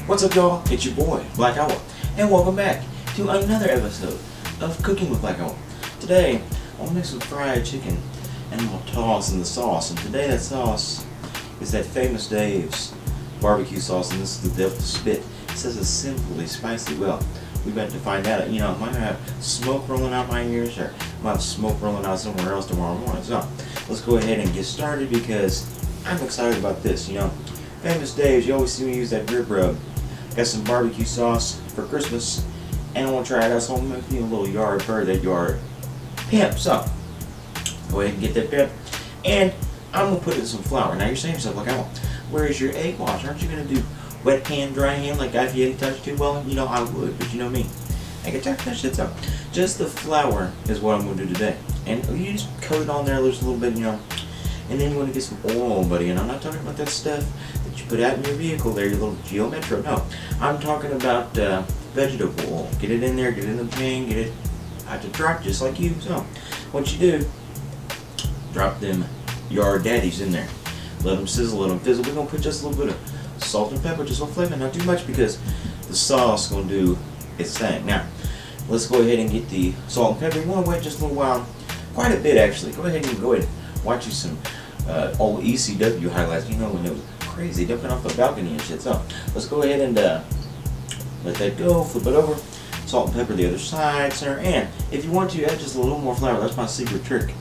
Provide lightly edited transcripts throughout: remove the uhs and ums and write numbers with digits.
What's up, y'all? It's your boy, Black Owl, and welcome back to another episode of Cooking with Black Owl. Today, I'm gonna make some fried chicken, and I'm gonna toss in the sauce. And today, that sauce is that famous Dave's barbecue sauce, and this is the Devil's Spit. It says it's simply spicy. Well, we about to find out. You know, I might have smoke rolling out my ears, or I might have smoke rolling out somewhere else tomorrow morning. So, let's go ahead and get started because I'm excited about this. You know, famous Dave's, you always see me use that rib rub. Got some barbecue sauce for Christmas, and I want to try it out, so I'm going to make me a little yard bird, that yard pimp. So, go ahead and get that pimp, and I'm going to put it in some flour. Now, you're saying something like, oh, where's your egg wash? Aren't you going to do wet hand, dry hand, like Guy Fieri touched too? Well, you know, I would, but you know me. I can check that shit out. Just the flour is what I'm going to do today. And you just coat it on there just a little bit, you know, and then you want to get some oil, buddy. And I'm not talking about that stuff that you put out in your vehicle there, your little Geo Metro. No, I'm talking about vegetable oil. Get it in there, get it in the pan, get it out to drop just like you. So, what you do, drop them yard daddies in there. Let them sizzle, let them fizzle. We're going to put just a little bit of salt and pepper, just a little flavor. Not too much because the sauce is going to do its thing. Now, let's go ahead and get the salt and pepper. You want to wait just a little while, quite a bit actually. Go ahead and watch you some old ECW highlights. You know, when it was crazy jumping off the balcony and shit. So let's go ahead and let that go. Flip it over. Salt and pepper the other side, sir. And if you want to, add just a little more flour. That's my secret trick.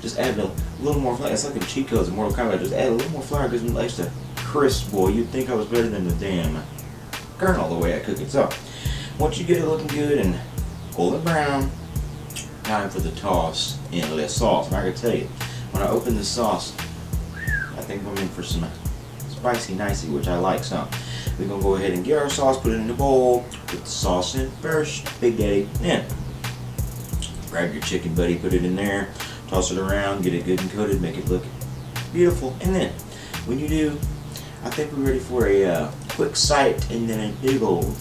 Just add a little more flour. It's like the cheat codes in Mortal Kombat. Just add a little more flour because it likes to crisp, boy. You'd think I was better than the damn Colonel the way I cook it. So once you get it looking good and golden brown, time for the toss in the sauce. And I can tell you, when I open the sauce, I think I'm in for some spicy nicey, which I like. So we're gonna go ahead and get our sauce, put it in the bowl, put the sauce in first, Big Daddy, then grab your chicken, buddy, put it in there, toss it around, get it good and coated, make it look beautiful. And then when you do, I think we're ready for a quick sight and then a big old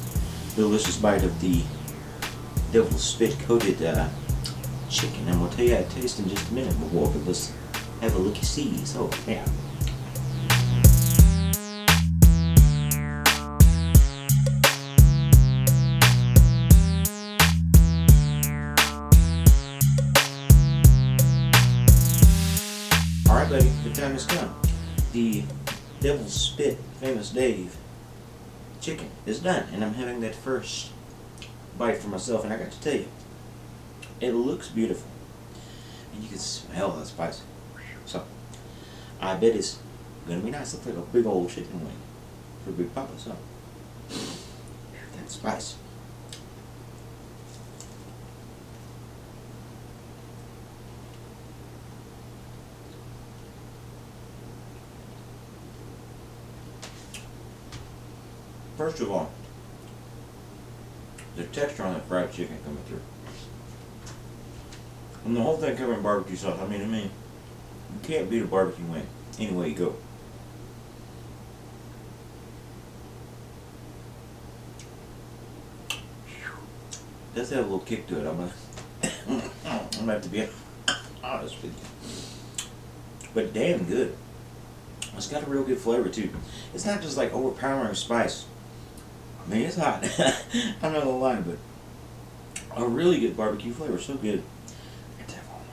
delicious bite of the Devil's Spit coated chicken. And we'll tell you how it tastes in just a minute, but let's have a looky-see. So, yeah. Alright, buddy, the time has come. The Devil's Spit, famous Dave chicken is done, and I'm having that first bite for myself, and I got to tell you, it looks beautiful, and you can smell the spice. So, I bet it's gonna be nice. Looks like a big old chicken wing for Big Papa. So, that spice. First of all, the texture on that fried chicken coming through. And the whole thing covered in barbecue sauce. I mean, you can't beat a barbecue wing any way you go. Does have a little kick to it. I'm gonna have to be honest with you. But damn good. It's got a real good flavor too. It's not just like overpowering spice. I mean, it's hot. I'm not gonna lie, but a really good barbecue flavor. So good. Let's have one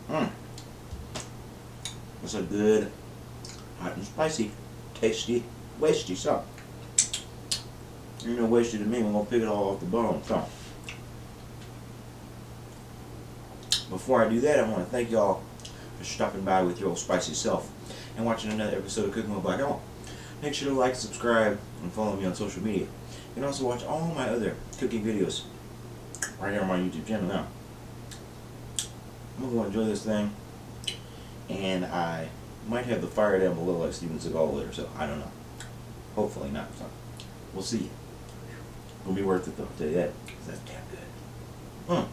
more. It's a good, hot and spicy, tasty, wasty. So, you're gonna waste it to me. We're gonna pick it all off the bone. So, before I do that, I want to thank y'all for stopping by with your old spicy self and watching another episode of Cooking with Black Owl. Make sure to like, subscribe, and follow me on social media. You can also watch all my other cooking videos right here on my YouTube channel now. I'm going to enjoy this thing, and I might have the fire down below like Steven Seagal later, so I don't know. Hopefully not. So we'll see. It'll be worth it though, I'll tell you that, because that's damn good.